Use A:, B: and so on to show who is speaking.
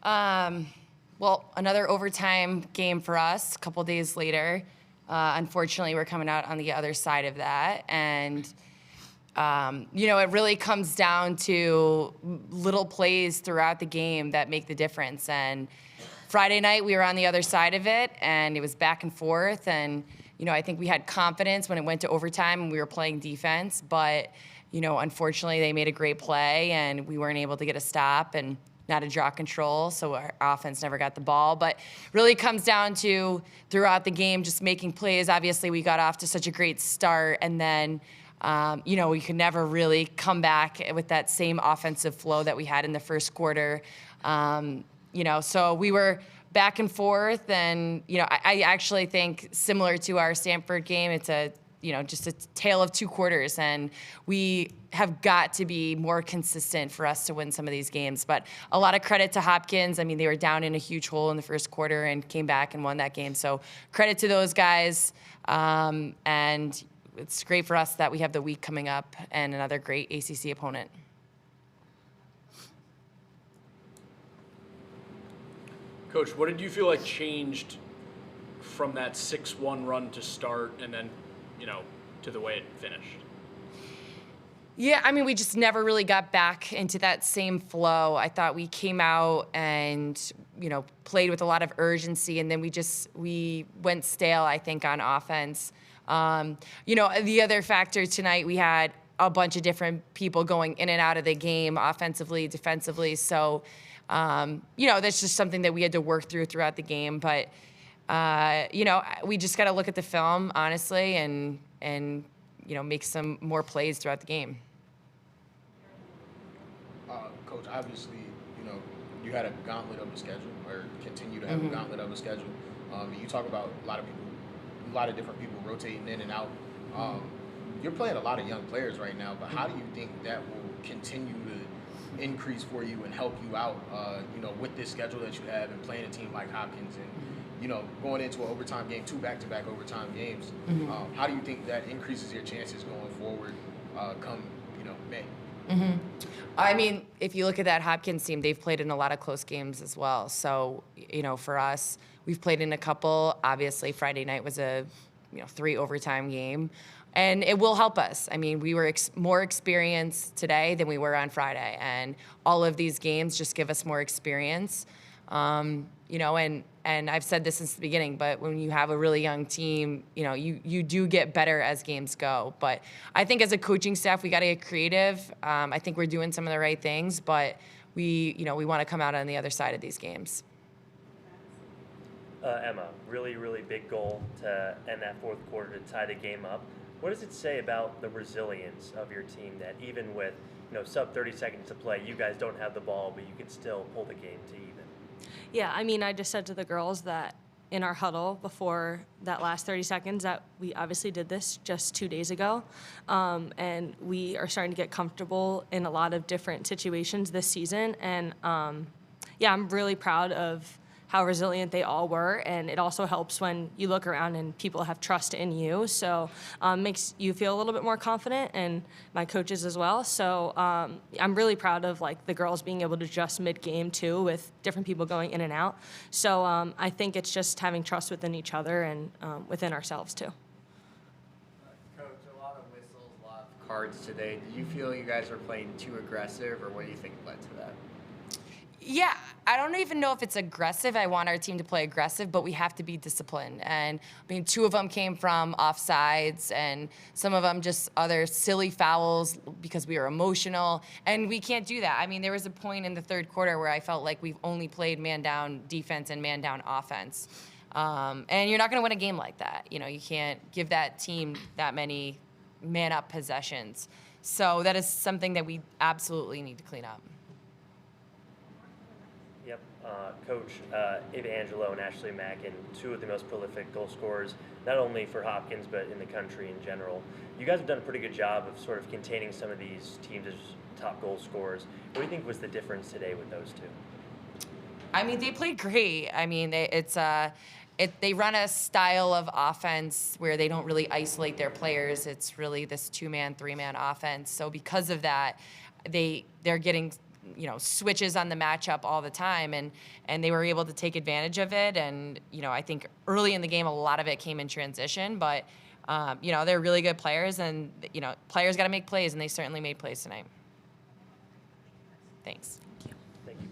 A: Well, another overtime game for us a couple days later. Unfortunately, we're coming out on the other side of that. And, it really comes down to little plays throughout the game that make the difference. And Friday night, we were on the other side of it, and it was back and forth. And, I think we had confidence when it went to overtime and we were playing defense. But, unfortunately, they made a great play, and we weren't able to get a stop and not a draw control, so our offense never got the ball. But really comes down to throughout the game just making plays. Obviously, we got off to such a great start, and then we could never really come back with that same offensive flow that we had in the first quarter. So we were back and forth, and I actually think similar to our Stanford game, it's just a tale of two quarters, and we have got to be more consistent for us to win some of these games. But a lot of credit to Hopkins. I mean, they were down in a huge hole in the first quarter and came back and won that game. So credit to those guys. And it's great for us that we have the week coming up and another great ACC opponent.
B: Coach, what did you feel like changed from that 6-1 run to start and then, to the way it finished?
A: Yeah, I mean, we just never really got back into that same flow. I thought we came out and, played with a lot of urgency, and then we went stale, I think, on offense. The other factor tonight, we had a bunch of different people going in and out of the game, offensively, defensively. So, that's just something that we had to work throughout the game. But, we just got to look at the film, honestly, and make some more plays throughout the game.
C: Coach, obviously, you had a gauntlet of a schedule, or continue to have a gauntlet of a schedule. You talk about a lot of different people rotating in and out. You're playing a lot of young players right now, but how do you think that will continue to increase for you and help you out, with this schedule that you have and playing a team like Hopkins and, going into an overtime game, 2 back-to-back overtime games? How do you think that increases your chances going forward come, May?
A: I mean, if you look at that Hopkins team, they've played in a lot of close games as well. So, for us, we've played in a couple. Obviously, Friday night was a, 3 overtime game. And it will help us. I mean, we were more experienced today than we were on Friday. And all of these games just give us more experience. And I've said this since the beginning, but when you have a really young team, you do get better as games go. But I think as a coaching staff, we got to get creative. I think we're doing some of the right things, but we want to come out on the other side of these games.
D: Emma, really, really big goal to end that fourth quarter to tie the game up. What does it say about the resilience of your team that even with sub 30 seconds to play, you guys don't have the ball, but you can still pull the game to even?
E: Yeah, I mean, I just said to the girls that in our huddle before that last 30 seconds that we obviously did this just 2 days ago, and we are starting to get comfortable in a lot of different situations this season. And, I'm really proud of how resilient they all were, and it also helps when you look around and people have trust in you. So makes you feel a little bit more confident, and my coaches as well. So I'm really proud of the girls being able to adjust mid-game too, with different people going in and out. So I think it's just having trust within each other and within ourselves too.
F: Coach, a lot of whistles, a lot of cards today. Do you feel you guys are playing too aggressive, or what do you think led to that?
A: Yeah, I don't even know if it's aggressive. I want our team to play aggressive, but we have to be disciplined. And I mean, 2 of them came from offsides, and some of them just other silly fouls because we were emotional. And we can't do that. I mean, there was a point in the third quarter where I felt like we've only played man-down defense and man-down offense. And you're not going to win a game like that. You can't give that team that many man-up possessions. So that is something that we absolutely need to clean up.
D: Yep. Coach, Ava Angelo and Ashley Mackin, 2 of the most prolific goal scorers, not only for Hopkins, but in the country in general. You guys have done a pretty good job of sort of containing some of these teams as top goal scorers. What do you think was the difference today with those 2?
A: I mean, they played great. I mean, they run a style of offense where they don't really isolate their players. It's really this 2-man, 3-man offense. So because of that, they're getting switches on the matchup all the time, and they were able to take advantage of it. And I think early in the game, a lot of it came in transition, but they're really good players, and players got to make plays, and they certainly made plays tonight. Thanks.
D: Thank you.